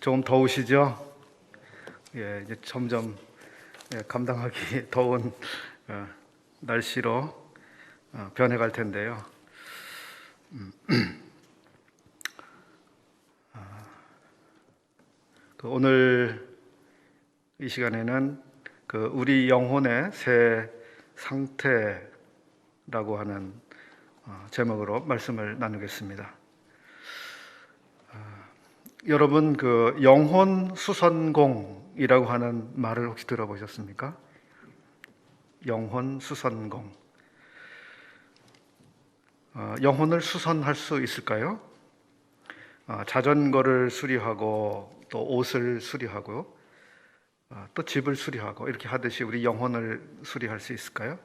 좀 더우시죠? 이제 점점 감당하기 더운 날씨로 변해갈 텐데요. 오늘 이 시간에는 우리 영혼의 새 상태라고 하는 제목으로 말씀을 나누겠습니다. 여러분, 영혼 수선공이라고 하는 말을 혹시 들어보셨습니까? 영혼 수선공. 영혼을 수선할 수 있을까요? 자전거를 수리하고 또 옷을 수리하고 또 집을 수리하고 이렇게 하듯이 우리 영혼을 수리할 수 있을까요?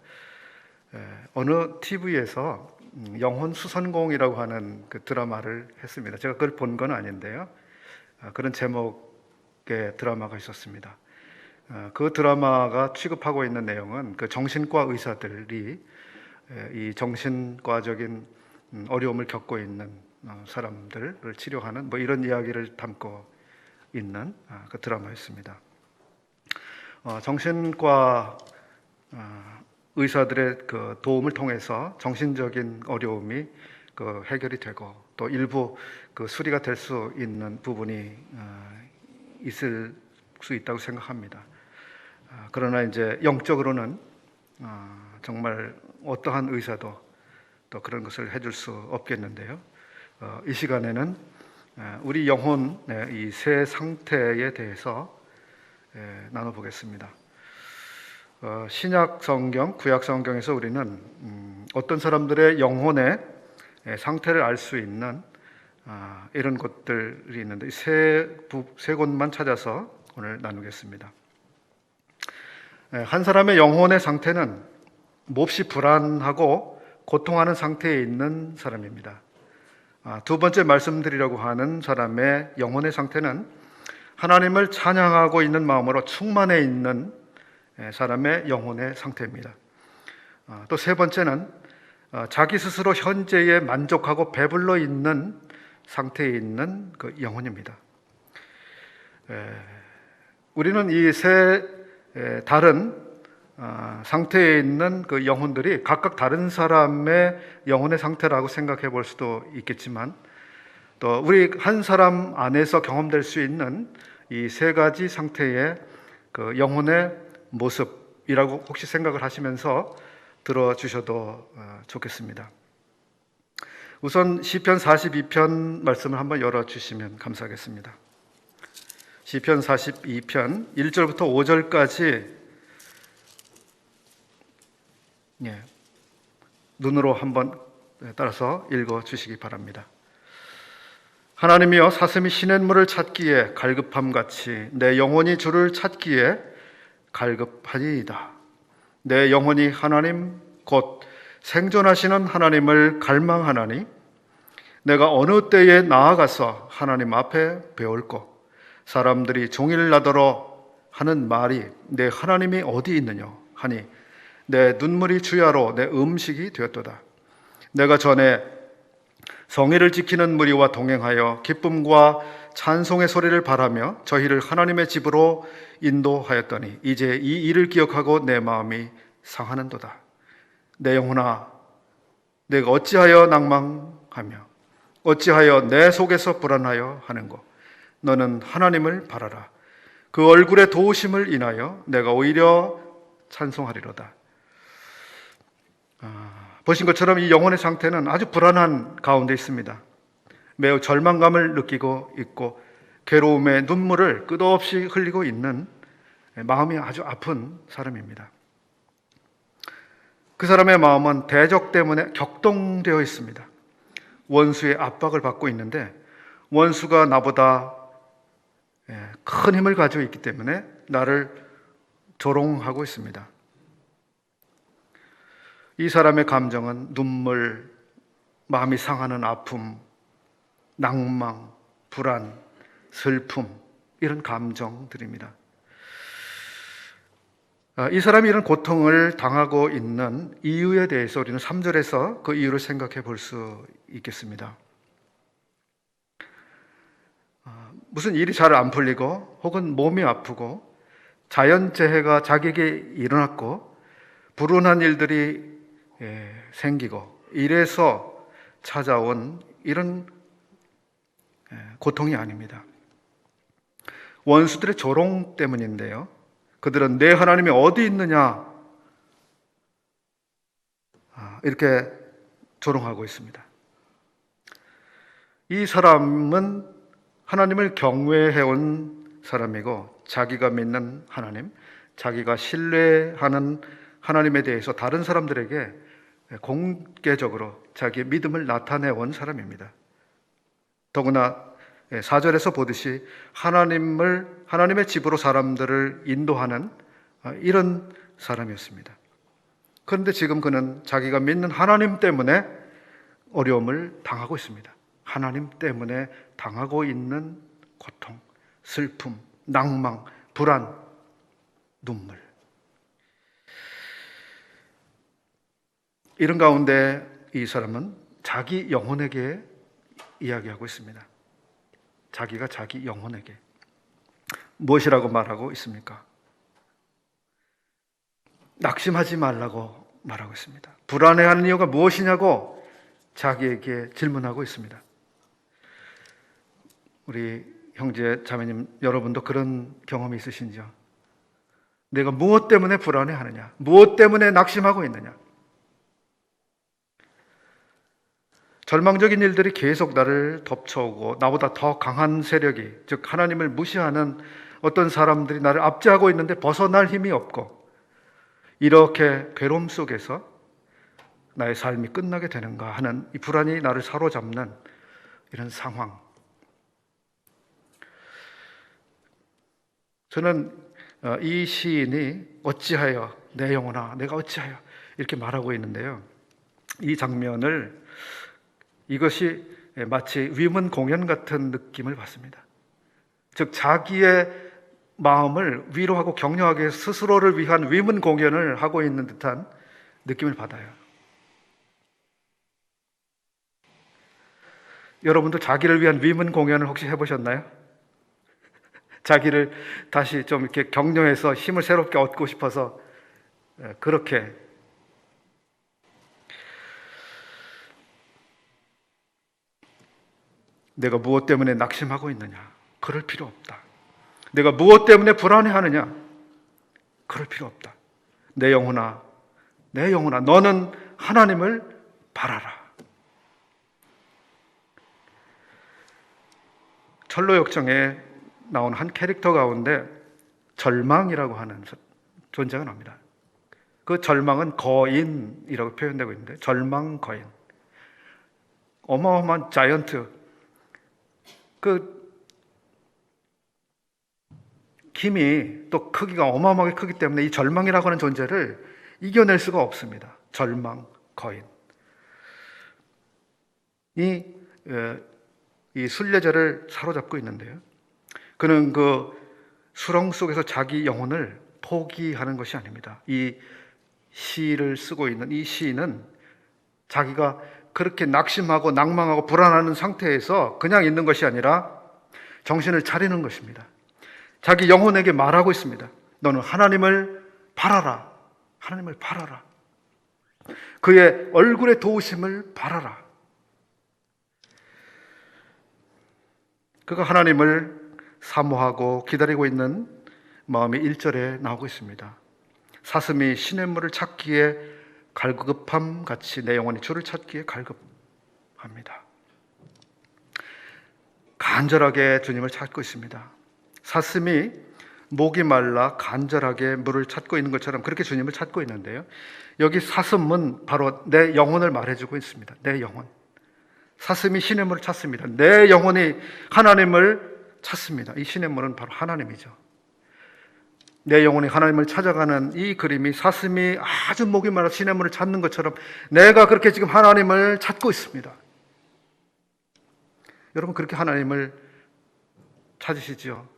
어느 TV에서 영혼 수선공이라고 하는 그 드라마를 했습니다. 제가 그걸 본 건 아닌데요. 그런 제목의 드라마가 있었습니다. 그 드라마가 취급하고 있는 내용은 그 정신과 의사들이 이 정신과적인 어려움을 겪고 있는 사람들을 치료하는 이런 이야기를 담고 있는 그 드라마였습니다. 정신과 의사들의 그 도움을 통해서 정신적인 어려움이 해결이 되고 또 일부 수리가 될 수 있는 부분이 있을 수 있다고 생각합니다. 그러나 이제 영적으로는 정말 어떠한 의사도 또 그런 것을 해줄 수 없겠는데요. 이 시간에는 우리 영혼의 이 새 상태에 대해서 나눠보겠습니다. 신약 성경, 구약 성경에서 우리는 어떤 사람들의 영혼의 상태를 알 수 있는 이런 것들이 있는데 세 곳만 찾아서 오늘 나누겠습니다. 한 사람의 영혼의 상태는 몹시 불안하고 고통하는 상태에 있는 사람입니다. 두 번째 말씀드리려고 하는 사람의 영혼의 상태는 하나님을 찬양하고 있는 마음으로 충만해 있는 사람의 영혼의 상태입니다. 또 세 번째는 자기 스스로 현재에 만족하고 배불러 있는 상태에 있는 그 영혼입니다. 우리는 이 세 다른 상태에 있는 그 영혼들이 각각 다른 사람의 영혼의 상태라고 생각해 볼 수도 있겠지만 또 우리 한 사람 안에서 경험될 수 있는 이 세 가지 상태의 그 영혼의 모습이라고 혹시 생각을 하시면서 들어주셔도 좋겠습니다. 우선 시편 42편 말씀을 한번 열어주시면 감사하겠습니다. 시편 42편 1절부터 5절까지 눈으로 한번 따라서 읽어주시기 바랍니다. 하나님이여, 사슴이 시냇물을 찾기에 갈급함같이 내 영혼이 주를 찾기에 갈급하니이다. 내 영혼이 하나님 곧 생존하시는 하나님을 갈망하나니 내가 어느 때에 나아가서 하나님 앞에 배울꼬. 사람들이 종일 나더러 하는 말이 내 하나님이 어디 있느냐 하니 내 눈물이 주야로 내 음식이 되었도다. 내가 전에 성의를 지키는 무리와 동행하여 기쁨과 찬송의 소리를 바라며 저희를 하나님의 집으로 인도하였더니 이제 이 일을 기억하고 내 마음이 상하는도다. 내 영혼아, 내가 어찌하여 낭망하며 어찌하여 내 속에서 불안하여 하는고. 너는 하나님을 바라라. 그 얼굴의 도우심을 인하여 내가 오히려 찬송하리로다. 보신 것처럼 이 영혼의 상태는 아주 불안한 가운데 있습니다. 매우 절망감을 느끼고 있고 괴로움의 눈물을 끝없이 흘리고 있는 마음이 아주 아픈 사람입니다. 그 사람의 마음은 대적 때문에 격동되어 있습니다. 원수의 압박을 받고 있는데 원수가 나보다 큰 힘을 가지고 있기 때문에 나를 조롱하고 있습니다. 이 사람의 감정은 눈물, 마음이 상하는 아픔, 낭망, 불안, 슬픔, 이런 감정들입니다. 이 사람이 이런 고통을 당하고 있는 이유에 대해서 우리는 3절에서 그 이유를 생각해 볼 수 있겠습니다. 무슨 일이 잘 안 풀리고 혹은 몸이 아프고 자연재해가 자기에게 일어났고 불운한 일들이 생기고 이래서 찾아온 이런 고통이 아닙니다. 원수들의 조롱 때문인데요. 그들은 내 하나님이 어디 있느냐 이렇게 조롱하고 있습니다. 이 사람은 하나님을 경외해온 사람이고 자기가 믿는 하나님, 자기가 신뢰하는 하나님에 대해서 다른 사람들에게 공개적으로 자기의 믿음을 나타내온 사람입니다. 더구나 4절에서 보듯이 하나님의 집으로 사람들을 인도하는 이런 사람이었습니다. 그런데 지금 그는 자기가 믿는 하나님 때문에 어려움을 당하고 있습니다. 하나님 때문에 당하고 있는 고통, 슬픔, 낭망, 불안, 눈물. 이런 가운데 이 사람은 자기 영혼에게 이야기하고 있습니다. 자기가 자기 영혼에게 무엇이라고 말하고 있습니까? 낙심하지 말라고 말하고 있습니다. 불안해하는 이유가 무엇이냐고 자기에게 질문하고 있습니다. 우리 형제 자매님 여러분도 그런 경험이 있으신지요? 내가 무엇 때문에 불안해하느냐? 무엇 때문에 낙심하고 있느냐? 절망적인 일들이 계속 나를 덮쳐오고 나보다 더 강한 세력이, 즉 하나님을 무시하는 어떤 사람들이 나를 압제하고 있는데 벗어날 힘이 없고 이렇게 괴로움 속에서 나의 삶이 끝나게 되는가 하는 이 불안이 나를 사로잡는 이런 상황. 저는 이 시인이 어찌하여 내 영혼아 내가 어찌하여 이렇게 말하고 있는데요. 이 장면을 이것이 마치 위문 공연 같은 느낌을 받습니다. 즉 자기의 마음을 위로하고 격려하기 위해 스스로를 위한 위문 공연을 하고 있는 듯한 느낌을 받아요. 여러분도 자기를 위한 위문 공연을 혹시 해보셨나요? 자기를 다시 좀 이렇게 격려해서 힘을 새롭게 얻고 싶어서 그렇게 내가 무엇 때문에 낙심하고 있느냐? 그럴 필요 없다. 내가 무엇 때문에 불안해하느냐? 그럴 필요 없다. 내 영혼아, 너는 하나님을 바라라. 철로 역정에 나온 한 캐릭터 가운데 절망이라고 하는 존재가 나옵니다. 그 절망은 거인이라고 표현되고 있는데 절망 거인. 어마어마한 자이언트. 그 힘이 또 크기가 어마어마하게 크기 때문에 이 절망이라고 하는 존재를 이겨낼 수가 없습니다. 절망 거인. 이 순례자를 사로잡고 있는데요. 그는 그 수렁 속에서 자기 영혼을 포기하는 것이 아닙니다. 이 시를 쓰고 있는 이 시인은 자기가 그렇게 낙심하고 낭망하고 불안하는 상태에서 그냥 있는 것이 아니라 정신을 차리는 것입니다. 자기 영혼에게 말하고 있습니다. 너는 하나님을 바라라. 하나님을 바라라. 그의 얼굴의 도우심을 바라라. 그가 하나님을 사모하고 기다리고 있는 마음이 1절에 나오고 있습니다. 사슴이 시냇물을 찾기에 갈급함 같이 내 영혼이 주를 찾기에 갈급합니다. 간절하게 주님을 찾고 있습니다. 사슴이 목이 말라 간절하게 물을 찾고 있는 것처럼 그렇게 주님을 찾고 있는데요. 여기 사슴은 바로 내 영혼을 말해주고 있습니다. 내 영혼. 사슴이 시냇물을 찾습니다. 내 영혼이 하나님을 찾습니다. 이 시냇물은 바로 하나님이죠. 내 영혼이 하나님을 찾아가는 이 그림이 사슴이 아주 목이 말라 시냇물을 찾는 것처럼 내가 그렇게 지금 하나님을 찾고 있습니다. 여러분 그렇게 하나님을 찾으시죠?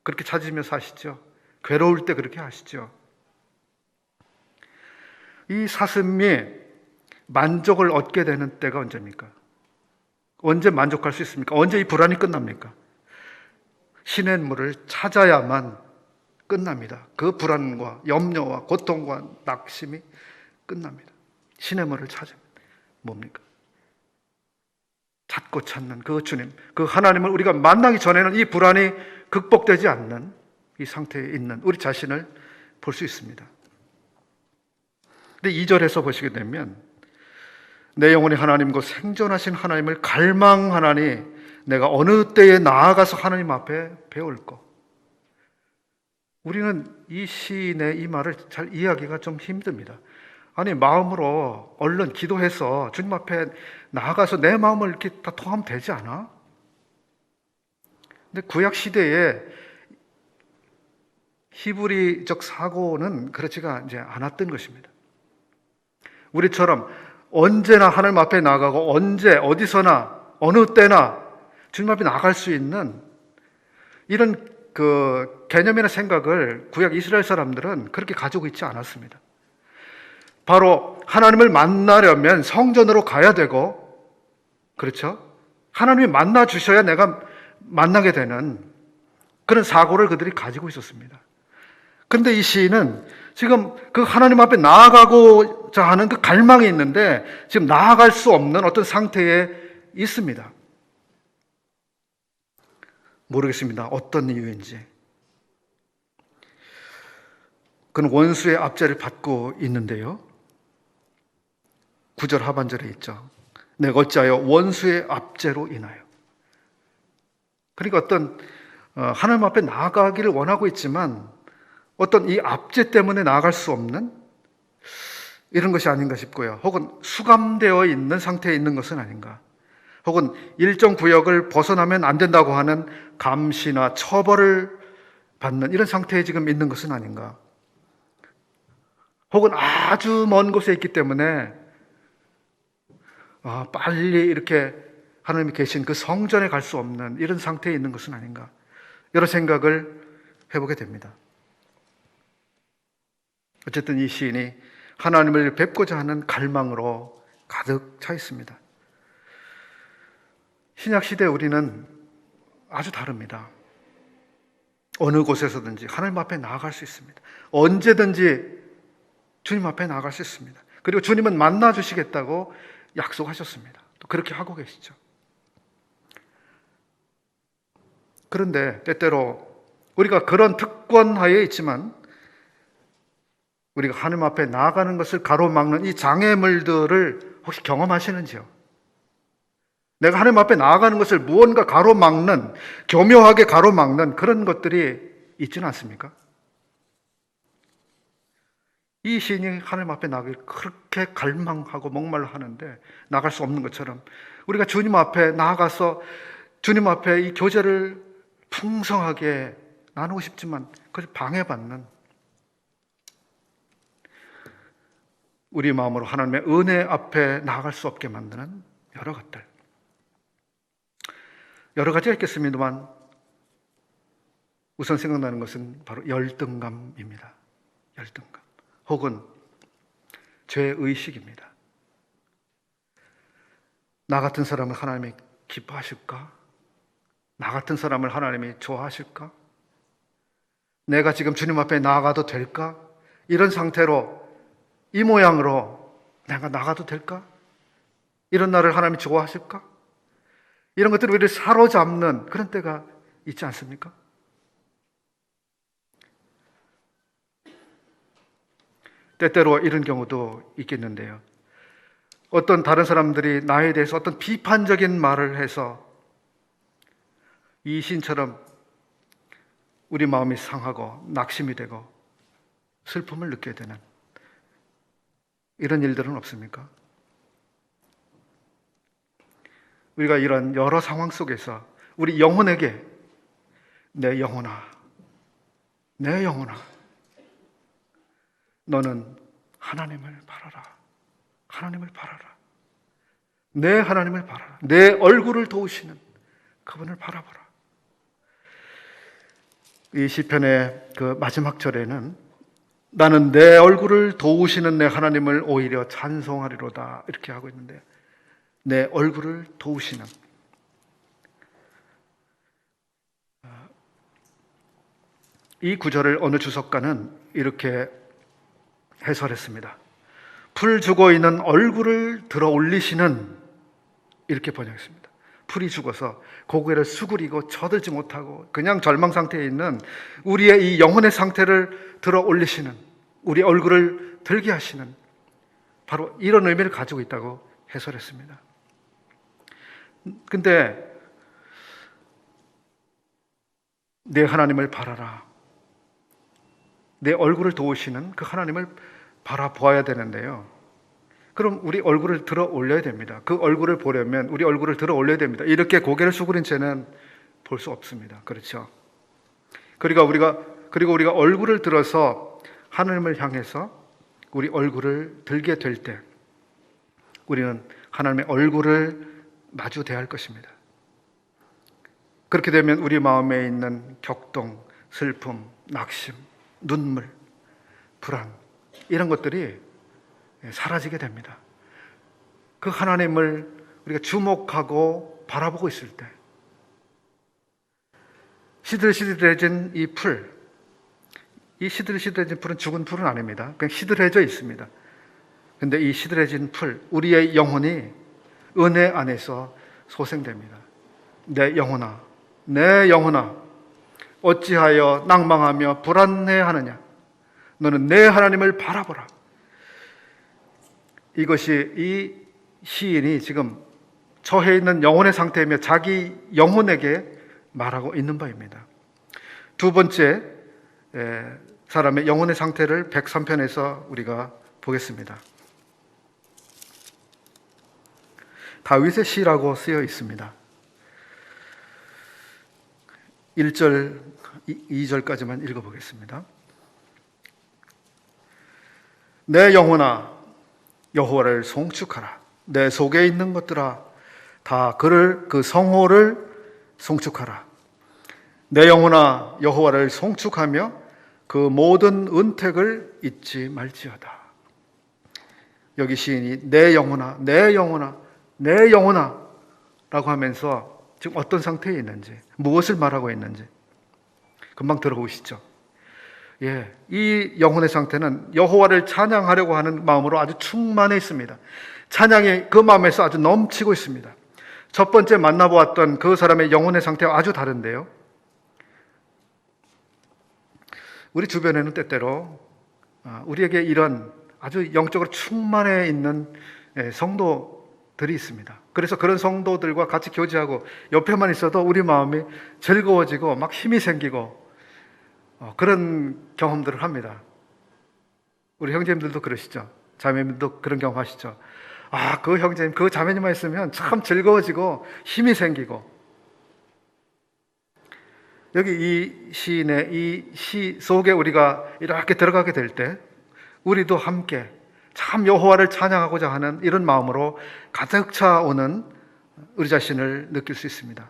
그렇게 찾으며 사시죠? 괴로울 때 그렇게 하시죠? 이 사슴이 만족을 얻게 되는 때가 언제입니까? 언제 만족할 수 있습니까? 언제 이 불안이 끝납니까? 시냇물을 찾아야만 끝납니다. 그 불안과 염려와 고통과 낙심이 끝납니다. 시냇물을 찾으면 뭡니까? 찾고 찾는 그 주님, 그 하나님을 우리가 만나기 전에는 이 불안이 극복되지 않는 이 상태에 있는 우리 자신을 볼 수 있습니다. 근데 2절에서 보시게 되면 내 영혼이 하나님 곧 생존하신 하나님을 갈망하나니 내가 어느 때에 나아가서 하나님 앞에 배울 거. 우리는 이 시인의 이 말을 잘 이해하기가 좀 힘듭니다. 아니, 마음으로 얼른 기도해서 주님 앞에 나아가서 내 마음을 이렇게 다 통하면 되지 않아? 근데 구약 시대에 히브리적 사고는 그렇지가 이제 않았던 것입니다. 우리처럼 언제나 하나님 앞에 나가고 언제 어디서나 어느 때나 주님 앞에 나갈 수 있는 이런 그 개념이나 생각을 구약 이스라엘 사람들은 그렇게 가지고 있지 않았습니다. 바로 하나님을 만나려면 성전으로 가야 되고, 그렇죠? 하나님이 만나 주셔야 내가 만나게 되는 그런 사고를 그들이 가지고 있었습니다. 그런데 이 시인은 지금 그 하나님 앞에 나아가고자 하는 그 갈망이 있는데 지금 나아갈 수 없는 어떤 상태에 있습니다. 모르겠습니다. 어떤 이유인지. 그는 원수의 압제를 받고 있는데요. 9절 하반절에 있죠. 내가 어찌하여 원수의 압제로 인하여. 그러니까 어떤 하나님 앞에 나아가기를 원하고 있지만 어떤 이 압제 때문에 나아갈 수 없는 이런 것이 아닌가 싶고요. 혹은 수감되어 있는 상태에 있는 것은 아닌가. 혹은 일정 구역을 벗어나면 안 된다고 하는 감시나 처벌을 받는 이런 상태에 지금 있는 것은 아닌가. 혹은 아주 먼 곳에 있기 때문에 빨리 이렇게 하나님이 계신 그 성전에 갈 수 없는 이런 상태에 있는 것은 아닌가. 여러 생각을 해보게 됩니다. 어쨌든 이 시인이 하나님을 뵙고자 하는 갈망으로 가득 차 있습니다. 신약 시대 우리는 아주 다릅니다. 어느 곳에서든지 하나님 앞에 나아갈 수 있습니다. 언제든지 주님 앞에 나아갈 수 있습니다. 그리고 주님은 만나 주시겠다고 약속하셨습니다. 또 그렇게 하고 계시죠. 그런데 때때로 우리가 그런 특권 하에 있지만 우리가 하나님 앞에 나아가는 것을 가로막는 이 장애물들을 혹시 경험하시는지요? 내가 하나님 앞에 나아가는 것을 무언가 가로막는, 교묘하게 가로막는 그런 것들이 있지는 않습니까? 이 시인이 하나님 앞에 나가기를 그렇게 갈망하고 목말라 하는데 나갈 수 없는 것처럼 우리가 주님 앞에 나아가서 주님 앞에 이 교제를 풍성하게 나누고 싶지만 그걸 방해받는 우리 마음으로 하나님의 은혜 앞에 나아갈 수 없게 만드는 여러 것들, 여러 가지가 있겠습니다만 우선 생각나는 것은 바로 열등감입니다. 열등감 혹은 죄의식입니다. 나 같은 사람을 하나님이 기뻐하실까? 나 같은 사람을 하나님이 좋아하실까? 내가 지금 주님 앞에 나아가도 될까? 이런 상태로 이 모양으로 내가 나가도 될까? 이런 나를 하나님이 좋아하실까? 이런 것들이 우리를 사로잡는 그런 때가 있지 않습니까? 때때로 이런 경우도 있겠는데요. 어떤 다른 사람들이 나에 대해서 어떤 비판적인 말을 해서 이 시인처럼 우리 마음이 상하고 낙심이 되고 슬픔을 느끼게 되는 이런 일들은 없습니까? 우리가 이런 여러 상황 속에서 우리 영혼에게 내 영혼아, 내 영혼아, 너는 하나님을 바라라. 하나님을 바라라. 내 하나님을 바라라. 내 얼굴을 도우시는 그분을 바라보라. 이 시편의 그 마지막 절에는 나는 내 얼굴을 도우시는 내 하나님을 오히려 찬송하리로다 이렇게 하고 있는데 내 얼굴을 도우시는 이 구절을 어느 주석가는 이렇게 해설했습니다. 풀 죽어 있는 얼굴을 들어 올리시는, 이렇게 번역했습니다. 풀이 죽어서 고개를 수그리고 쳐들지 못하고 그냥 절망 상태에 있는 우리의 이 영혼의 상태를 들어 올리시는, 우리 얼굴을 들게 하시는, 바로 이런 의미를 가지고 있다고 해설했습니다. 근데 내 하나님을 바라라, 내 얼굴을 도우시는 그 하나님을 바라보아야 되는데요, 그럼 우리 얼굴을 들어 올려야 됩니다. 그 얼굴을 보려면 우리 얼굴을 들어 올려야 됩니다. 이렇게 고개를 수그린 채는 볼 수 없습니다. 그렇죠? 그리고 우리가 얼굴을 들어서 하나님을 향해서 우리 얼굴을 들게 될 때 우리는 하나님의 얼굴을 마주 대할 것입니다. 그렇게 되면 우리 마음에 있는 격동, 슬픔, 낙심, 눈물, 불안, 이런 것들이 사라지게 됩니다. 그 하나님을 우리가 주목하고 바라보고 있을 때 시들시들해진 이 풀, 이 시들시들해진 풀은 죽은 풀은 아닙니다. 그냥 시들해져 있습니다. 근데 이 시들해진 풀, 우리의 영혼이 은혜 안에서 소생됩니다. 내 영혼아, 내 영혼아, 어찌하여 낭망하며 불안해하느냐? 너는 내 하나님을 바라보라. 이것이 이 시인이 지금 처해 있는 영혼의 상태이며 자기 영혼에게 말하고 있는 바입니다. 두 번째 사람의 영혼의 상태를 103편에서 우리가 보겠습니다. 다윗의 시라고 쓰여 있습니다. 1절, 2절까지만 읽어보겠습니다. 내 영혼아, 여호와를 송축하라. 내 속에 있는 것들아, 다 그 성호를 송축하라. 내 영혼아, 여호와를 송축하며 그 모든 은택을 잊지 말지어다. 여기 시인이 내 영혼아, 내 영혼아, 내 영혼아 라고 하면서 지금 어떤 상태에 있는지, 무엇을 말하고 있는지 금방 들어보시죠. 이 영혼의 상태는 여호와를 찬양하려고 하는 마음으로 아주 충만해 있습니다. 찬양이 그 마음에서 아주 넘치고 있습니다. 첫 번째 만나보았던 그 사람의 영혼의 상태와 아주 다른데요, 우리 주변에는 때때로 우리에게 이런 아주 영적으로 충만해 있는 성도들이 있습니다. 그래서 그런 성도들과 같이 교제하고 옆에만 있어도 우리 마음이 즐거워지고 막 힘이 생기고 그런 경험들을 합니다. 우리 형제님들도 그러시죠? 자매님도 그런 경험 하시죠? 그 형제님, 그 자매님만 있으면 참 즐거워지고 힘이 생기고. 여기 이 시인의 이 시 속에 우리가 이렇게 들어가게 될 때 우리도 함께 참 여호와를 찬양하고자 하는 이런 마음으로 가득 차오는 우리 자신을 느낄 수 있습니다.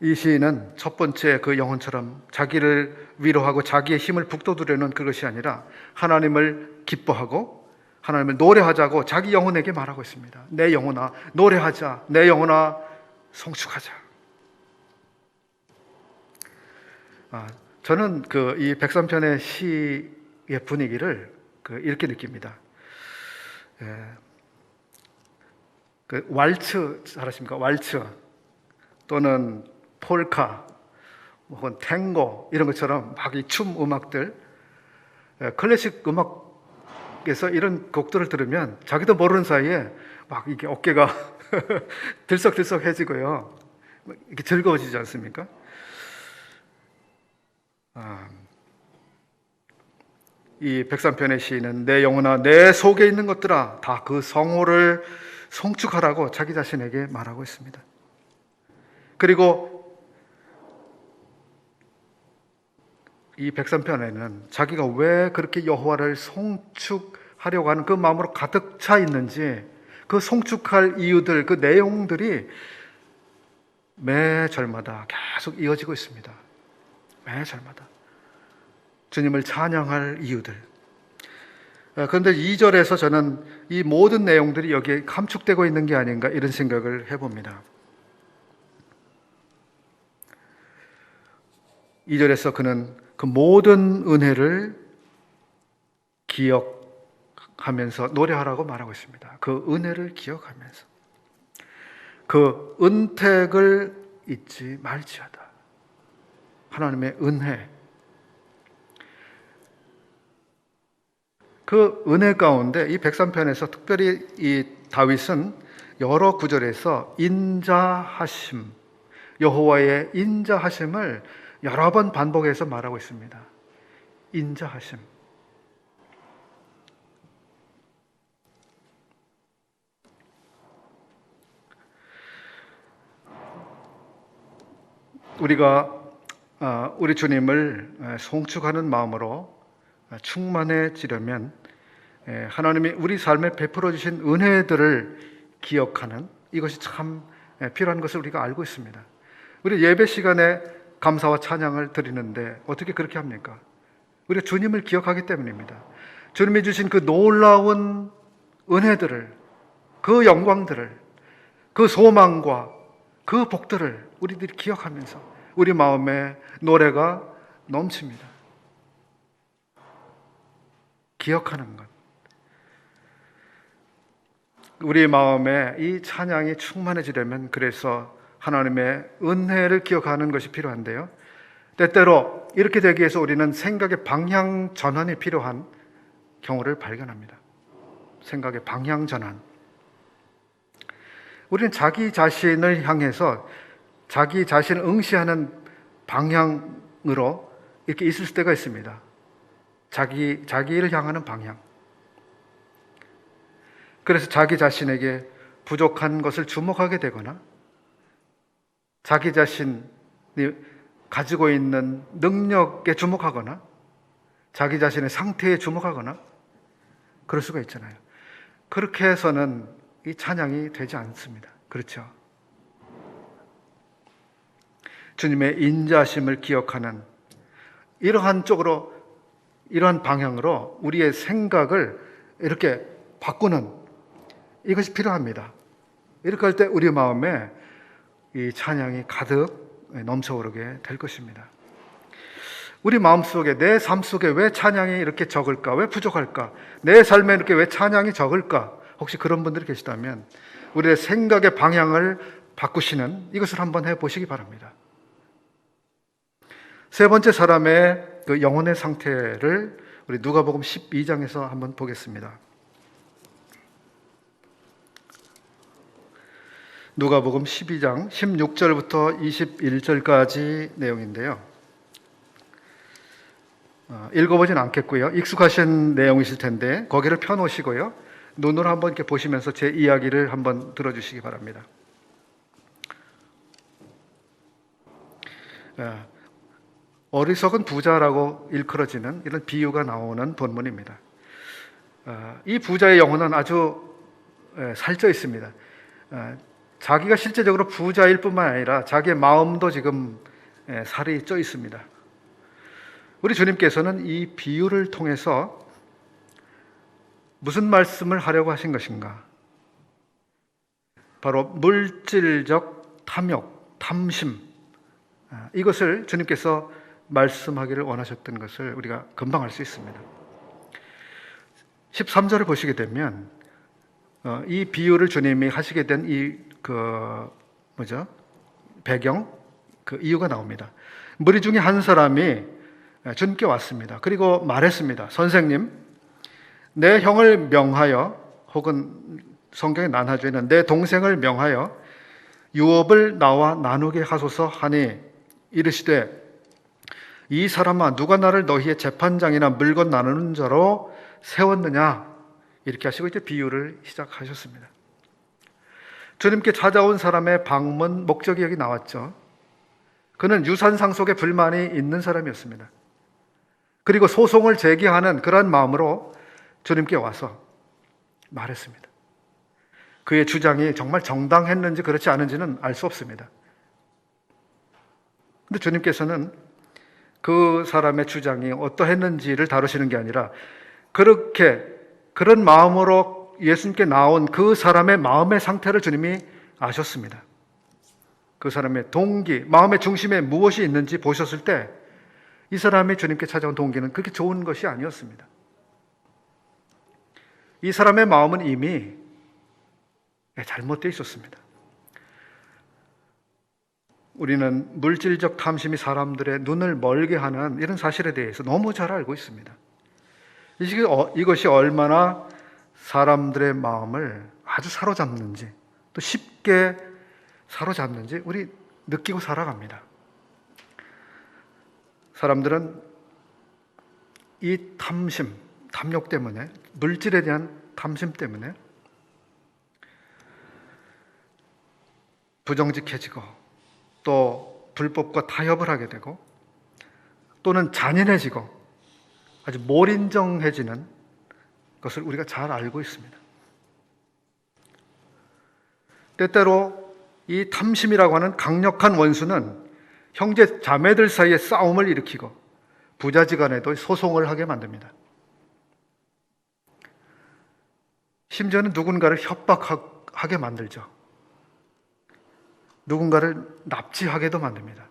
이 시인은 첫 번째 그 영혼처럼 자기를 위로하고 자기의 힘을 북돋우려는 그것이 아니라 하나님을 기뻐하고 하나님을 노래하자고 자기 영혼에게 말하고 있습니다. 내 영혼아, 노래하자. 내 영혼아, 송축하자. 저는 이 103편의 시의 분위기를 이렇게 느낍니다. 왈츠 잘 아십니까? 왈츠 또는 폴카 혹은 탱고 이런 것처럼 막 이 춤 음악들, 클래식 음악에서 이런 곡들을 들으면 자기도 모르는 사이에 막 이게 어깨가 들썩들썩해지고요, 이렇게 즐거워지지 않습니까? 이 103편의 시인은 내 영혼아, 내 속에 있는 것들아, 다 그 성호를 송축하라고 자기 자신에게 말하고 있습니다. 그리고 이 103편에는 자기가 왜 그렇게 여호와를 송축하려고 하는 그 마음으로 가득 차 있는지, 그 송축할 이유들, 그 내용들이 매 절마다 계속 이어지고 있습니다. 매 절마다 주님을 찬양할 이유들. 그런데 2절에서 저는 이 모든 내용들이 여기에 감축되고 있는 게 아닌가 이런 생각을 해봅니다. 2절에서 그는 그 모든 은혜를 기억하면서 노래하라고 말하고 있습니다. 그 은혜를 기억하면서 그 은택을 잊지 말지어다. 하나님의 은혜, 그 은혜 가운데 이 103편에서 특별히 이 다윗은 여러 구절에서 인자하심, 여호와의 인자하심을 여러 번 반복해서 말하고 있습니다. 인자하심. 우리가 우리 주님을 송축하는 마음으로 충만해지려면 하나님이 우리 삶에 베풀어 주신 은혜들을 기억하는 이것이 참 필요한 것을 우리가 알고 있습니다. 우리 예배 시간에 감사와 찬양을 드리는데 어떻게 그렇게 합니까? 우리가 주님을 기억하기 때문입니다. 주님이 주신 그 놀라운 은혜들을, 그 영광들을, 그 소망과 그 복들을 우리들이 기억하면서 우리 마음에 노래가 넘칩니다. 기억하는 것. 우리 마음에 이 찬양이 충만해지려면 그래서 하나님의 은혜를 기억하는 것이 필요한데요. 때때로 이렇게 되기 위해서 우리는 생각의 방향 전환이 필요한 경우를 발견합니다. 생각의 방향 전환. 우리는 자기 자신을 향해서 자기 자신을 응시하는 방향으로 이렇게 있을 때가 있습니다. 자기를 향하는 방향. 그래서 자기 자신에게 부족한 것을 주목하게 되거나 자기 자신이 가지고 있는 능력에 주목하거나 자기 자신의 상태에 주목하거나 그럴 수가 있잖아요. 그렇게 해서는 이 찬양이 되지 않습니다. 그렇죠? 주님의 인자심을 기억하는 이러한 쪽으로, 이러한 방향으로 우리의 생각을 이렇게 바꾸는 이것이 필요합니다. 이렇게 할 때 우리 마음에 이 찬양이 가득 넘쳐오르게 될 것입니다. 우리 마음속에, 내 삶 속에 왜 찬양이 이렇게 적을까? 왜 부족할까? 내 삶에 이렇게 왜 찬양이 적을까? 혹시 그런 분들이 계시다면 우리의 생각의 방향을 바꾸시는 이것을 한번 해보시기 바랍니다. 세 번째 사람의 그 영혼의 상태를 우리 누가복음 12장에서 한번 보겠습니다. 누가복음 12장 16절부터 21절까지 내용인데요. 읽어보진 않겠고요. 익숙하신 내용이실 텐데 거기를 펴놓으시고요. 눈으로 한번 이렇게 보시면서 제 이야기를 한번 들어주시기 바랍니다. 어리석은 부자라고 일컬어지는 이런 비유가 나오는 본문입니다. 이 부자의 영혼은 아주 살쪄 있습니다. 자기가 실제적으로 부자일 뿐만 아니라 자기의 마음도 지금 살이 쪄 있습니다. 우리 주님께서는 이 비유를 통해서 무슨 말씀을 하려고 하신 것인가? 바로 물질적 탐욕, 탐심, 이것을 주님께서 말씀하기를 원하셨던 것을 우리가 금방 알 수 있습니다. 13절을 보시게 되면 이 비유를 주님이 하시게 된 배경, 그 이유가 나옵니다. 무리 중에 한 사람이 주님께 왔습니다. 그리고 말했습니다. 선생님, 내 형을 명하여, 혹은 성경의 난하주에는 내 동생을 명하여 유업을 나와 나누게 하소서 하니 이르시되 이 사람아 누가 나를 너희의 재판장이나 물건 나누는 자로 세웠느냐? 이렇게 하시고 이제 비유를 시작하셨습니다. 주님께 찾아온 사람의 방문 목적이 여기 나왔죠. 그는 유산 상속에 불만이 있는 사람이었습니다. 그리고 소송을 제기하는 그러한 마음으로 주님께 와서 말했습니다. 그의 주장이 정말 정당했는지 그렇지 않은지는 알 수 없습니다. 그런데 주님께서는 그 사람의 주장이 어떠했는지를 다루시는 게 아니라 그런 마음으로 예수님께 나온 그 사람의 마음의 상태를 주님이 아셨습니다. 그 사람의 동기, 마음의 중심에 무엇이 있는지 보셨을 때 이 사람이 주님께 찾아온 동기는 그렇게 좋은 것이 아니었습니다. 이 사람의 마음은 이미 잘못되어 있었습니다. 우리는 물질적 탐심이 사람들의 눈을 멀게 하는 이런 사실에 대해서 너무 잘 알고 있습니다. 이것이 얼마나 사람들의 마음을 아주 사로잡는지, 또 쉽게 사로잡는지 우리 느끼고 살아갑니다. 사람들은 이 탐심, 탐욕 때문에, 물질에 대한 탐심 때문에 부정직해지고 또 불법과 타협을 하게 되고 또는 잔인해지고 아주 몰인정해지는 것을 우리가 잘 알고 있습니다. 때때로 이 탐심이라고 하는 강력한 원수는 형제 자매들 사이에 싸움을 일으키고 부자지간에도 소송을 하게 만듭니다. 심지어는 누군가를 협박하게 만들죠. 누군가를 납치하게도 만듭니다.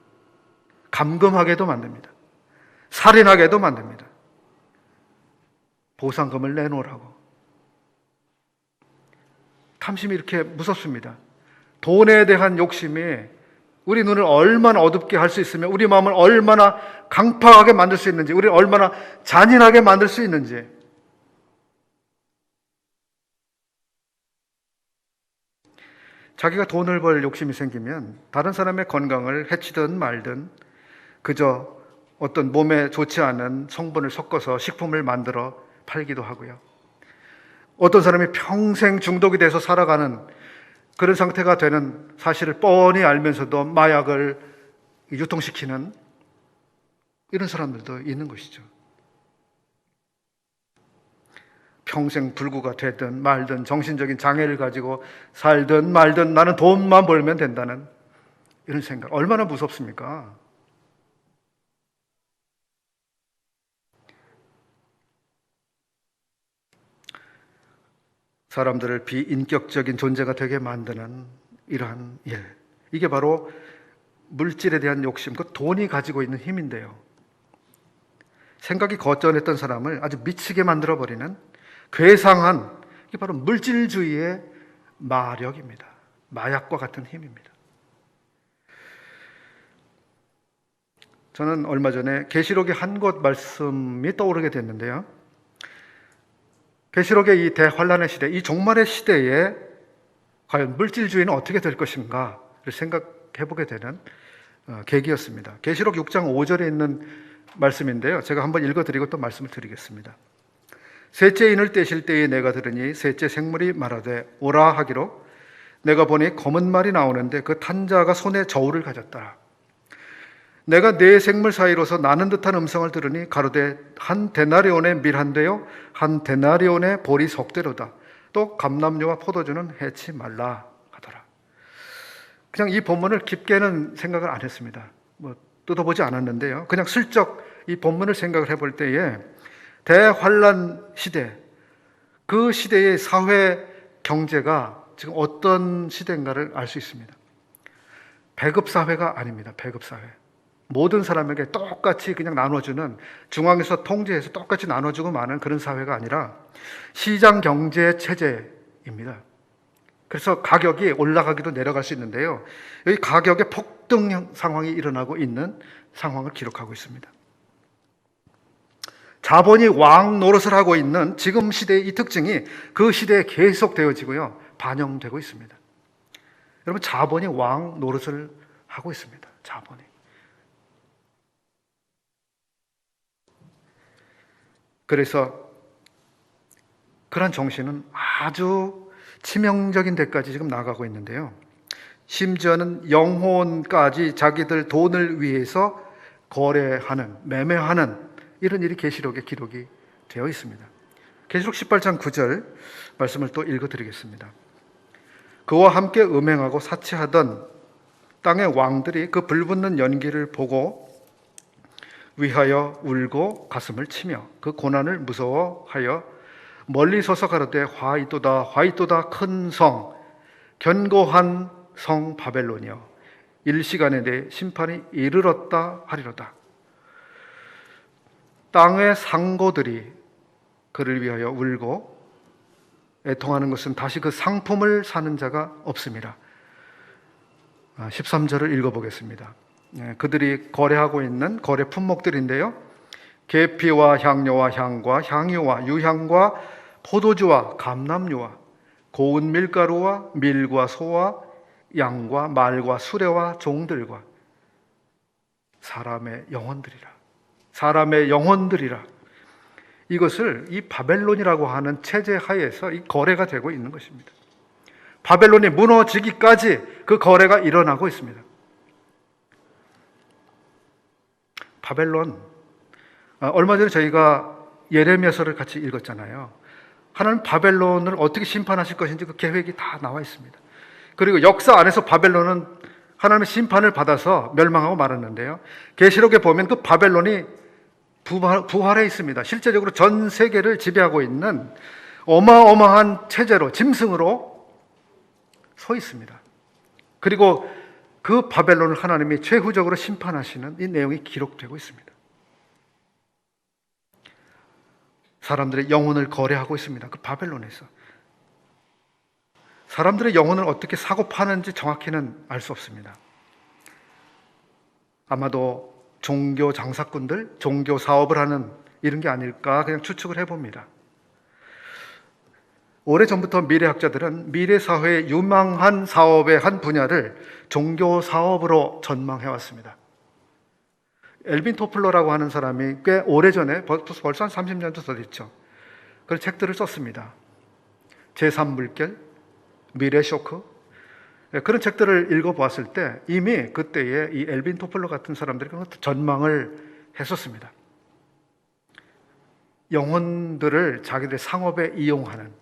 감금하게도 만듭니다. 살인하게도 만듭니다. 보상금을 내놓으라고. 탐심이 이렇게 무섭습니다. 돈에 대한 욕심이 우리 눈을 얼마나 어둡게 할 수 있으며 우리 마음을 얼마나 강팍하게 만들 수 있는지, 우리를 얼마나 잔인하게 만들 수 있는지. 자기가 돈을 벌 욕심이 생기면 다른 사람의 건강을 해치든 말든 그저 어떤 몸에 좋지 않은 성분을 섞어서 식품을 만들어 팔기도 하고요. 어떤 사람이 평생 중독이 돼서 살아가는 그런 상태가 되는 사실을 뻔히 알면서도 마약을 유통시키는 이런 사람들도 있는 것이죠. 평생 불구가 되든 말든 정신적인 장애를 가지고 살든 말든 나는 돈만 벌면 된다는 이런 생각, 얼마나 무섭습니까? 사람들을 비인격적인 존재가 되게 만드는 이러한 일, 이게 바로 물질에 대한 욕심, 그 돈이 가지고 있는 힘인데요. 생각이 거전했던 사람을 아주 미치게 만들어버리는 괴상한, 이게 바로 물질주의의 마력입니다. 마약과 같은 힘입니다. 저는 얼마 전에 계시록의 한 곳 말씀이 떠오르게 됐는데요. 계시록의 이 대환란의 시대, 이 종말의 시대에 과연 물질주의는 어떻게 될 것인가를 생각해보게 되는 계기였습니다. 계시록 6장 5절에 있는 말씀인데요. 제가 한번 읽어드리고 또 말씀을 드리겠습니다. 셋째 인을 떼실 때에 내가 들으니 셋째 생물이 말하되 오라 하기로, 내가 보니 검은 말이 나오는데 그 탄 자가 손에 저울을 가졌더라. 내가 네 생물 사이로서 나는 듯한 음성을 들으니 가로되 한 데나리온의 밀 한 대요 한 데나리온의 보리 석대로다. 또 감람류와 포도주는 해치 말라 하더라. 그냥 이 본문을 깊게는 생각을 안 했습니다. 뜯어보지 않았는데요. 그냥 슬쩍 이 본문을 생각을 해볼 때에 대환란 시대, 그 시대의 사회 경제가 지금 어떤 시대인가를 알 수 있습니다. 배급사회가 아닙니다. 배급사회. 모든 사람에게 똑같이 그냥 나눠주는, 중앙에서 통제해서 똑같이 나눠주고 마는 그런 사회가 아니라 시장 경제 체제입니다. 그래서 가격이 올라가기도 내려갈 수 있는데요. 여기 가격의 폭등 상황이 일어나고 있는 상황을 기록하고 있습니다. 자본이 왕 노릇을 하고 있는 지금 시대의 이 특징이 그 시대에 계속되어지고요, 반영되고 있습니다. 여러분, 자본이 왕 노릇을 하고 있습니다. 자본이. 그래서 그런 정신은 아주 치명적인 데까지 지금 나가고 있는데요. 심지어는 영혼까지 자기들 돈을 위해서 거래하는, 매매하는 이런 일이 계시록에 기록이 되어 있습니다. 계시록 18장 9절 말씀을 또 읽어드리겠습니다. 그와 함께 음행하고 사치하던 땅의 왕들이 그 불붙는 연기를 보고 위하여 울고 가슴을 치며 그 고난을 무서워하여 멀리 서서 가로되 화이또다 화이또다 큰 성, 견고한 성 바벨론이여, 일시간에 내 심판이 이르렀다 하리로다. 땅의 상고들이 그를 위하여 울고 애통하는 것은 다시 그 상품을 사는 자가 없습니다. 13절을 읽어보겠습니다. 그들이 거래하고 있는 거래 품목들인데요, 계피와 향료와 향과 향유와 유향과 포도주와 감람유와 고운 밀가루와 밀과 소와 양과 말과 수레와 종들과 사람의 영혼들이라. 이것을 이 바벨론이라고 하는 체제 하에서 이 거래가 되고 있는 것입니다. 바벨론이 무너지기까지 그 거래가 일어나고 있습니다. 바벨론, 얼마 전에 저희가 예레미야서를 같이 읽었잖아요. 하나님 바벨론을 어떻게 심판하실 것인지 그 계획이 다 나와 있습니다. 그리고 역사 안에서 바벨론은 하나님의 심판을 받아서 멸망하고 말았는데요, 계시록에 보면 그 바벨론이 부활해 있습니다. 실제적으로 전 세계를 지배하고 있는 어마어마한 체제로, 짐승으로 서 있습니다. 그리고 그 바벨론을 하나님이 최후적으로 심판하시는 이 내용이 기록되고 있습니다. 사람들의 영혼을 거래하고 있습니다. 그 바벨론에서. 사람들의 영혼을 어떻게 사고 파는지 정확히는 알 수 없습니다. 아마도 종교 장사꾼들, 종교 사업을 하는 이런 게 아닐까 그냥 추측을 해봅니다. 오래전부터 미래학자들은 미래사회의 유망한 사업의 한 분야를 종교 사업으로 전망해왔습니다. 엘빈 토플러라고 하는 사람이 꽤 오래전에, 벌써 한 30년도 더 됐죠, 그런 책들을 썼습니다. 제3물결, 미래쇼크, 그런 책들을 읽어보았을 때 이미 그때에 이 엘빈 토플러 같은 사람들이 그런 전망을 했었습니다. 영혼들을 자기들의 상업에 이용하는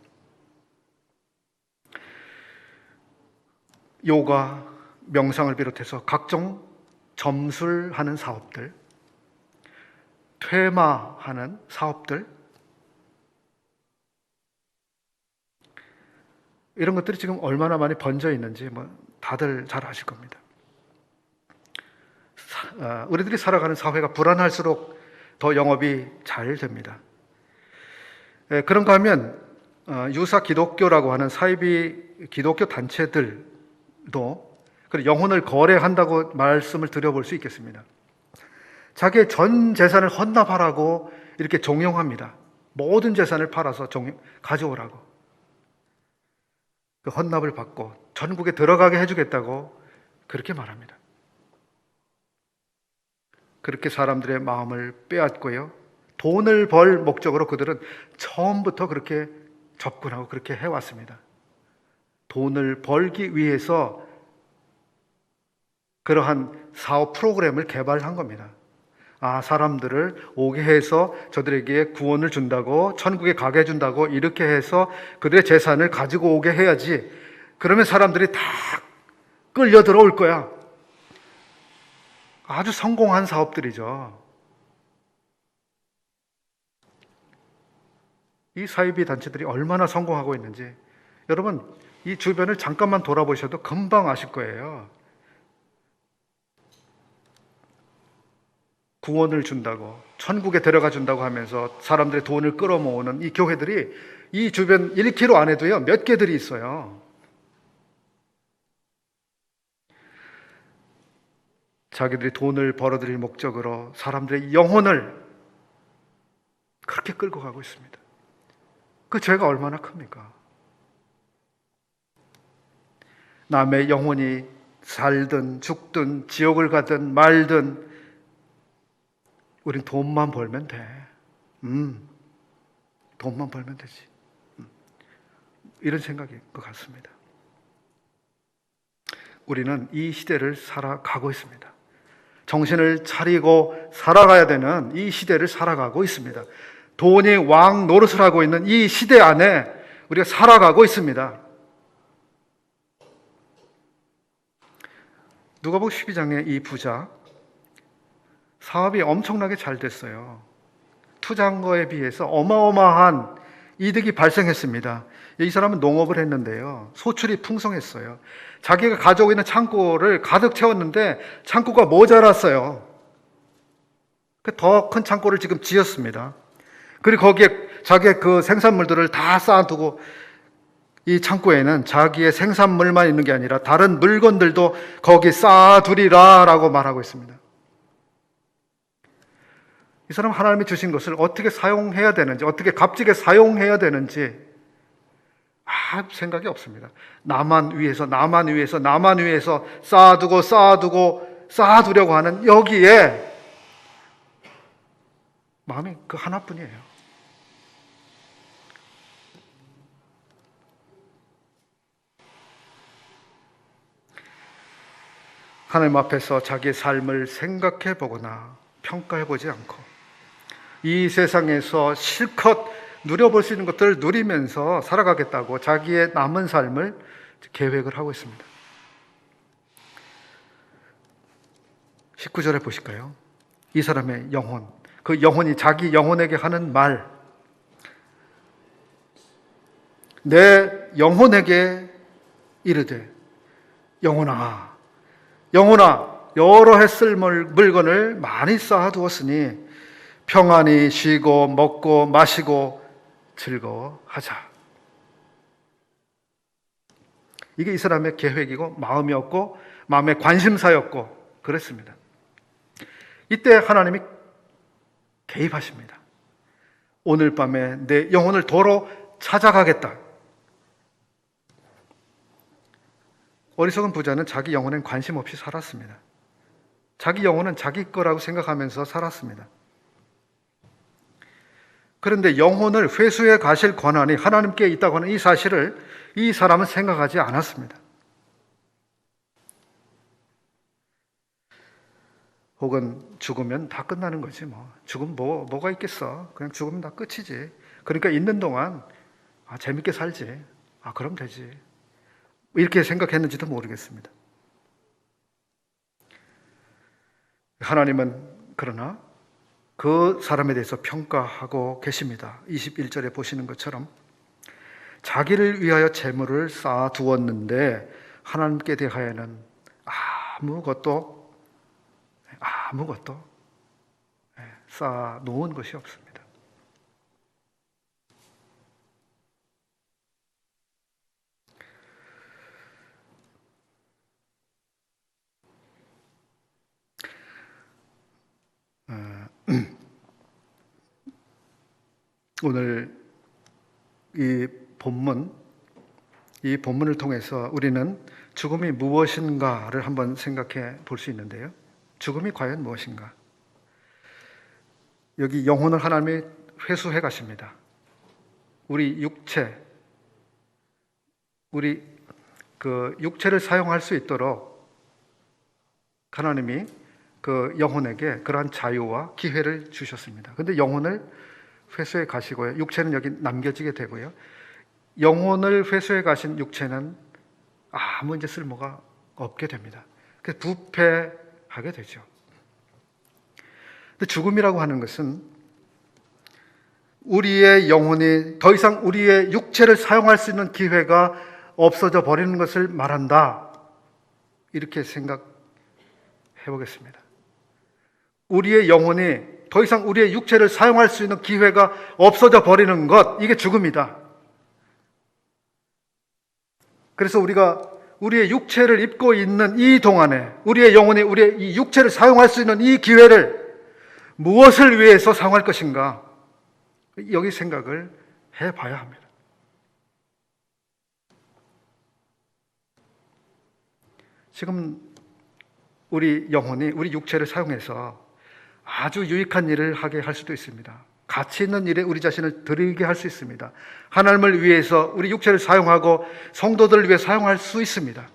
요가, 명상을 비롯해서 각종 점술하는 사업들, 퇴마하는 사업들, 이런 것들이 지금 얼마나 많이 번져 있는지 다들 잘 아실 겁니다. 우리들이 살아가는 사회가 불안할수록 더 영업이 잘 됩니다. 그런가 하면 유사 기독교라고 하는 사이비 기독교 단체들도 영혼을 거래한다고 말씀을 드려볼 수 있겠습니다. 자기의 전 재산을 헌납하라고 이렇게 종용합니다. 모든 재산을 팔아서 가져오라고. 그 헌납을 받고 천국에 들어가게 해주겠다고 그렇게 말합니다. 그렇게 사람들의 마음을 빼앗고요, 돈을 벌 목적으로 그들은 처음부터 그렇게 접근하고 그렇게 해왔습니다. 돈을 벌기 위해서 그러한 사업 프로그램을 개발한 겁니다. 사람들을 오게 해서 저들에게 구원을 준다고, 천국에 가게 해준다고, 이렇게 해서 그들의 재산을 가지고 오게 해야지. 그러면 사람들이 다 끌려 들어올 거야. 아주 성공한 사업들이죠. 이 사이비 단체들이 얼마나 성공하고 있는지 여러분, 이 주변을 잠깐만 돌아보셔도 금방 아실 거예요. 구원을 준다고, 천국에 데려가 준다고 하면서 사람들의 돈을 끌어모으는 이 교회들이 이 주변 1km 안에도요 몇 개들이 있어요. 자기들이 돈을 벌어들일 목적으로 사람들의 영혼을 그렇게 끌고 가고 있습니다. 그 죄가 얼마나 큽니까? 남의 영혼이 살든 죽든 지옥을 가든 말든 우린 돈만 벌면 돼. 돈만 벌면 되지. 이런 생각일 것 같습니다. 우리는 이 시대를 살아가고 있습니다. 정신을 차리고 살아가야 되는 이 시대를 살아가고 있습니다. 돈이 왕 노릇을 하고 있는 이 시대 안에 우리가 살아가고 있습니다. 누가복음 12장의 이 부자, 사업이 엄청나게 잘 됐어요. 투자한 거에 비해서 어마어마한 이득이 발생했습니다. 이 사람은 농업을 했는데요, 소출이 풍성했어요. 자기가 가지고 있는 창고를 가득 채웠는데 창고가 모자랐어요. 더 큰 창고를 지금 지었습니다. 그리고 거기에 자기의 그 생산물들을 다 쌓아두고, 이 창고에는 자기의 생산물만 있는 게 아니라 다른 물건들도 거기 쌓아두리라 라고 말하고 있습니다. 이 사람 하나님이 주신 것을 어떻게 사용해야 되는지, 어떻게 값지게 사용해야 되는지 생각이 없습니다. 나만 위해서 쌓아두려고 하는 여기에 마음이 그 하나뿐이에요. 하나님 앞에서 자기의 삶을 생각해 보거나 평가해 보지 않고 이 세상에서 실컷 누려볼 수 있는 것들을 누리면서 살아가겠다고 자기의 남은 삶을 계획을 하고 있습니다. 19절에 보실까요? 이 사람의 영혼, 그 영혼이 자기 영혼에게 하는 말, 내 영혼에게 이르되 영혼아 여러 해 쓸 물건을 많이 쌓아두었으니 평안히 쉬고 먹고 마시고 즐거워하자. 이게 이 사람의 계획이고 마음이었고 마음의 관심사였고 그랬습니다. 이때 하나님이 개입하십니다. 오늘 밤에 내 영혼을 도로 찾아가겠다. 어리석은 부자는 자기 영혼엔 관심 없이 살았습니다. 자기 영혼은 자기 거라고 생각하면서 살았습니다. 그런데 영혼을 회수해 가실 권한이 하나님께 있다고 하는 이 사실을 이 사람은 생각하지 않았습니다. 혹은 죽으면 다 끝나는 거지 뭐. 죽으면 뭐가 있겠어. 그냥 죽으면 다 끝이지. 그러니까 있는 동안 재밌게 살지. 그럼 되지. 이렇게 생각했는지도 모르겠습니다. 하나님은 그러나 그 사람에 대해서 평가하고 계십니다. 21절에 보시는 것처럼 자기를 위하여 재물을 쌓아두었는데 하나님께 대하여는 아무것도 쌓아놓은 것이 없습니다. 오늘 이 본문을 통해서 우리는 죽음이 무엇인가를 한번 생각해 볼 수 있는데요. 죽음이 과연 무엇인가? 여기 영혼을 하나님이 회수해 가십니다. 우리 육체를 사용할 수 있도록 하나님이 그 영혼에게 그러한 자유와 기회를 주셨습니다. 그런데 영혼을 회수해 가시고요. 육체는 여기 남겨지게 되고요. 영혼을 회수해 가신 육체는 아무 이제 쓸모가 없게 됩니다. 그래서 부패하게 되죠. 근데 죽음이라고 하는 것은 우리의 영혼이 더 이상 우리의 육체를 사용할 수 있는 기회가 없어져 버리는 것을 말한다. 이렇게 생각해 보겠습니다. 우리의 영혼이 더 이상 우리의 육체를 사용할 수 있는 기회가 없어져 버리는 것, 이게 죽음이다. 그래서 우리가 우리의 육체를 입고 있는 이 동안에 우리의 영혼이 우리의 이 육체를 사용할 수 있는 이 기회를 무엇을 위해서 사용할 것인가? 여기 생각을 해봐야 합니다. 지금 우리 영혼이 우리 육체를 사용해서 아주 유익한 일을 하게 할 수도 있습니다. 가치 있는 일에 우리 자신을 드리게 할 수 있습니다. 하나님을 위해서 우리 육체를 사용하고 성도들을 위해 사용할 수 있습니다.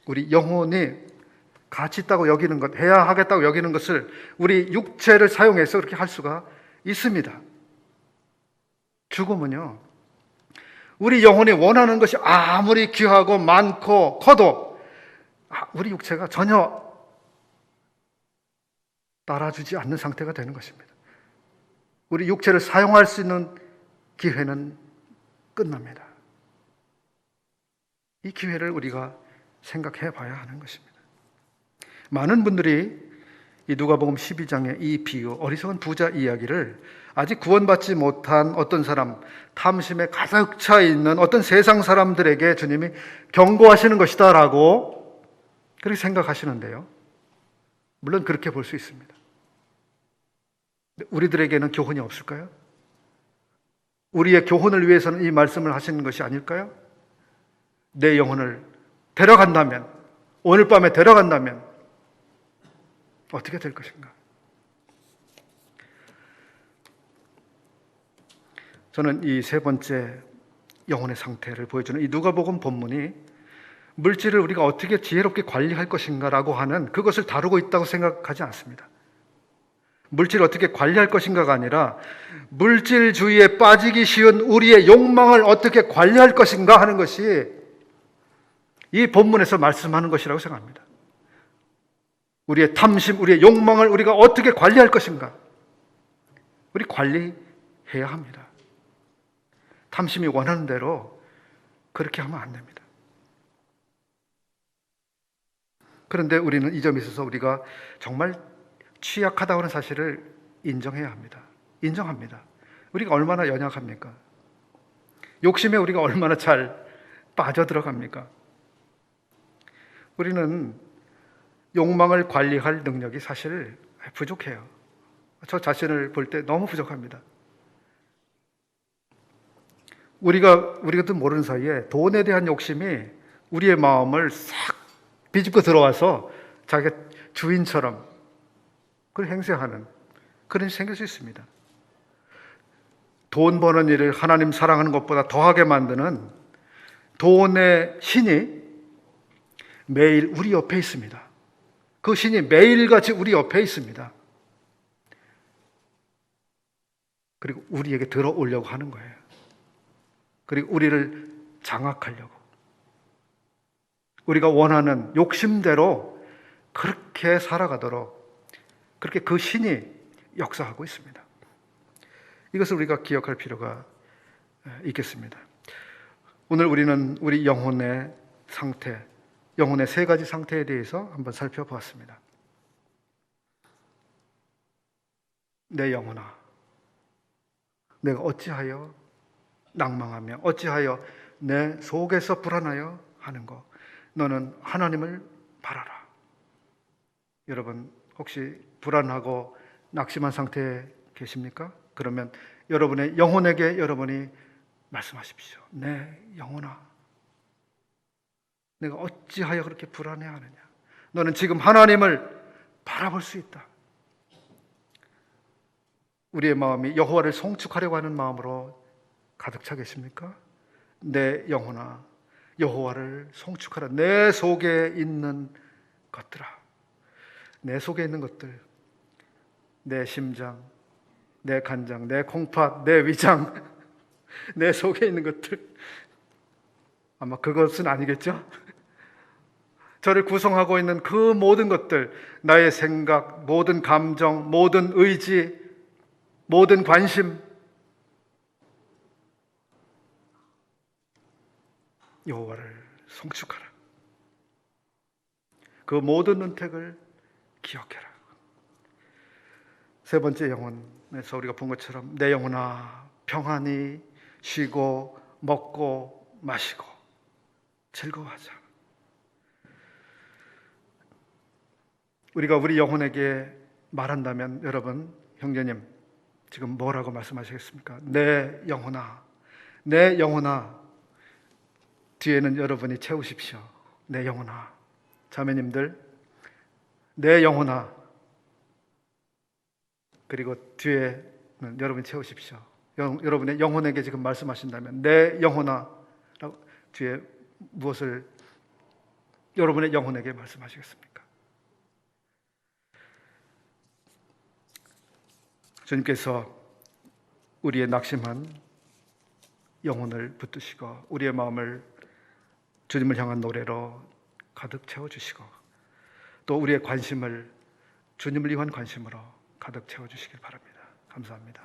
우리 영혼이 가치 있다고 여기는 것, 해야 하겠다고 여기는 것을 우리 육체를 사용해서 그렇게 할 수가 있습니다. 죽음은요, 우리 영혼이 원하는 것이 아무리 귀하고 많고 커도 우리 육체가 전혀 따라주지 않는 상태가 되는 것입니다. 우리 육체를 사용할 수 있는 기회는 끝납니다. 이 기회를 우리가 생각해 봐야 하는 것입니다. 많은 분들이 이 누가복음 12장의 이 비유, 어리석은 부자 이야기를 아직 구원받지 못한 어떤 사람, 탐심에 가득 차 있는 어떤 세상 사람들에게 주님이 경고하시는 것이다 라고 그렇게 생각하시는데요. 물론 그렇게 볼 수 있습니다. 우리들에게는 교훈이 없을까요? 우리의 교훈을 위해서는 이 말씀을 하시는 것이 아닐까요? 내 영혼을 데려간다면, 오늘 밤에 데려간다면 어떻게 될 것인가? 저는 이 세 번째 영혼의 상태를 보여주는 이 누가복음 본문이 물질을 우리가 어떻게 지혜롭게 관리할 것인가라고 하는 그것을 다루고 있다고 생각하지 않습니다. 물질을 어떻게 관리할 것인가가 아니라 물질주의에 빠지기 쉬운 우리의 욕망을 어떻게 관리할 것인가 하는 것이 이 본문에서 말씀하는 것이라고 생각합니다. 우리의 탐심, 우리의 욕망을 우리가 어떻게 관리할 것인가? 우리 관리해야 합니다. 탐심이 원하는 대로 그렇게 하면 안 됩니다. 그런데 우리는 이 점에 있어서 우리가 정말 취약하다고 하는 사실을 인정해야 합니다. 인정합니다. 우리가 얼마나 연약합니까? 욕심에 우리가 얼마나 잘 빠져들어갑니까? 우리는 욕망을 관리할 능력이 사실 부족해요. 저 자신을 볼 때 너무 부족합니다. 우리가도 모르는 사이에 돈에 대한 욕심이 우리의 마음을 싹 비집고 들어와서 자기가 주인처럼 그걸 행세하는 그런 일이 생길 수 있습니다. 돈 버는 일을 하나님 사랑하는 것보다 더하게 만드는 돈의 신이 매일 우리 옆에 있습니다. 그 신이 매일같이 우리 옆에 있습니다. 그리고 우리에게 들어오려고 하는 거예요. 그리고 우리를 장악하려고. 우리가 원하는 욕심대로 그렇게 살아가도록 그렇게 그 신이 역사하고 있습니다. 이것을 우리가 기억할 필요가 있겠습니다. 오늘 우리는 우리 영혼의 상태, 영혼의 세 가지 상태에 대해서 한번 살펴보았습니다. 내 영혼아, 내가 어찌하여 낭망하며 어찌하여 내 속에서 불안하여 하는 것, 너는 하나님을 바라라. 여러분 혹시 불안하고 낙심한 상태에 계십니까? 그러면 여러분의 영혼에게 여러분이 말씀하십시오. 내 영혼아, 내가 어찌하여 그렇게 불안해하느냐? 너는 지금 하나님을 바라볼 수 있다. 우리의 마음이 여호와를 송축하려고 하는 마음으로 가득 차 계십니까? 내 영혼아, 여호와를 송축하라. 내 속에 있는 것들아, 내 속에 있는 것들, 내 심장, 내 간장, 내 콩팥, 내 위장, 내 속에 있는 것들, 아마 그것은 아니겠죠? 저를 구성하고 있는 그 모든 것들, 나의 생각, 모든 감정, 모든 의지, 모든 관심, 여호와를 송축하라. 그 모든 은택을 기억해라. 세 번째 영혼에서 우리가 본 것처럼 내 영혼아 평안히 쉬고 먹고 마시고 즐거워하자. 우리가 우리 영혼에게 말한다면 여러분, 형제님 지금 뭐라고 말씀하시겠습니까? 내 영혼아, 내 영혼아. 뒤에는 여러분이 채우십시오. 내 영혼아. 자매님들, 내 영혼아. 그리고 뒤에는 여러분이 채우십시오. 여러분의 영혼에게 지금 말씀하신다면 내 영혼아 라고 뒤에 무엇을 여러분의 영혼에게 말씀하시겠습니까? 주님께서 우리의 낙심한 영혼을 붙드시고 우리의 마음을 주님을 향한 노래로 가득 채워주시고 또 우리의 관심을 주님을 위한 관심으로 가득 채워주시길 바랍니다. 감사합니다.